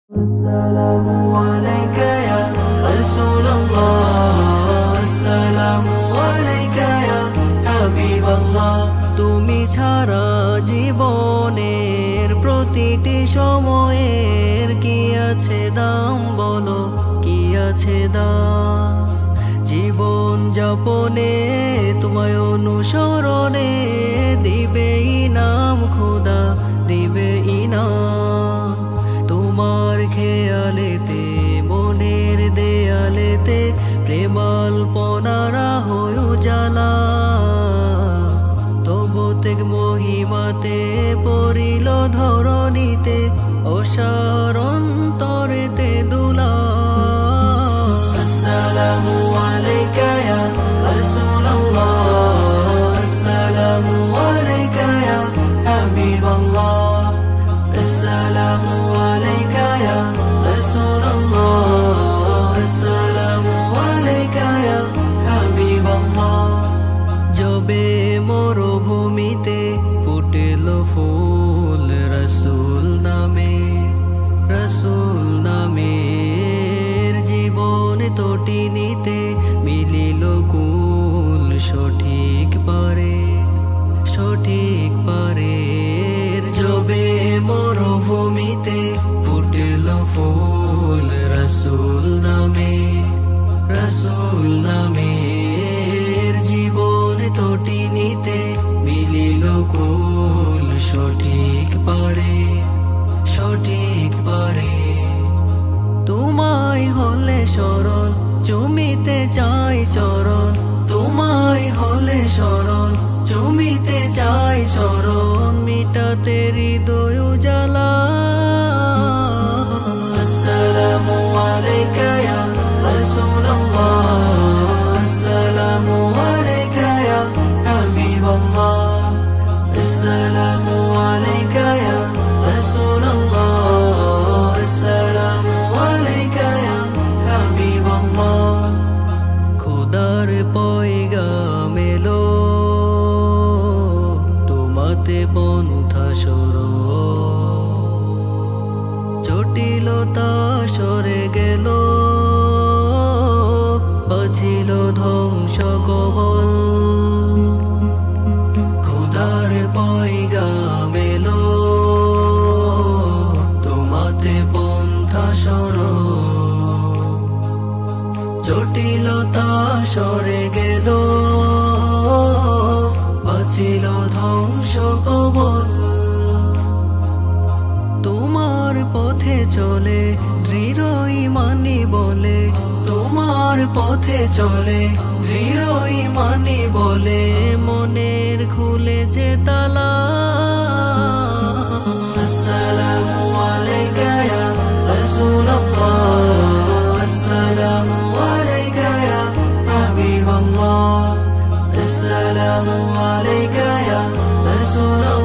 আসসালামু আলাইকা ইয়া রাসূলুল্লাহ, আসসালামু আলাইকা ইয়া হাবিবাল্লাহ। তুমি ছাড়া জীবনের প্রতিটি সময়ের কি আছে দাম, বলো কি আছে দাম? জীবন যাপনে তোমায় অনুসরণে দিবে ইনাম, খোদা দিবে ইনাম। তোমার খেয়ালেতে মনের দেয়ালেতে প্রেমাল্পনারা হয়ে জ্বালা, তবু তেগ মহিমাতে পড়িল ধরণীতে অসার অন্তরেতে দুলা। আসসালামু আলাইকা ইয়া রাসূলুল্লাহ, আসসালামু আলাইকা ইয়া হাবিবাল্লাহ, আসসালামু আলাইকা ইয়া রাসূলুল্লাহ, আসসালামু আলাইকা ইয়া হাবিবাল্লাহ। যবে মরুভূমিতে ফুটেল ফুল রাসূল নামে, রাসূল নামের জীবন তটিনীতে মিলিল কুল সঠিক পারে, সঠিক পারের। যবে মরুভূমিতে ফুটেল ফুল রাসূল নামে, রাসূল নামের জীবন তটিনীতে মিলিল কুল সঠিক পারে, সঠিক পারে। তোমায় হলে সরল চুমিতে চাই চরণ, তোমায় হলে সরল চুমিতে চাই চরণ, মিটাতে হৃদয় জ্বালা। আসসালামু আলাইকা ইয়া রাসূলুল্লাহ, আসসালামু আলাইকা ইয়া হাবিবাল্লাহ, আসসালামু আলাইকা ইয়া রাসূলুল্লাহ, আসসালামু আলাইকা ইয়া হাবিবাল্লাহ। খোদার পয়গাম এলো তোমাতে পন্থা সরো, জটিলতা সরে গেল বাঁচিল ধ্বংস কবল। খোদার পয়গাম এলো তোমাতে পন্থা সরো, জটিলতা সরে গেল বাঁচিল ধ্বংস কবল। তোমার পথে চলে দৃঢ় ইমানি বলে, তোমার পথে চলে দৃঢ় ইমানি বলে, মনের খুলে যে তালা। আসসালামু আলাইকা ইয়া রাসূলুল্লাহ, আসসালামু আলাইকা ইয়া হাবিবাল্লাহ, আসসালামু আলাইকা ইয়া রাসূলুল্লাহ।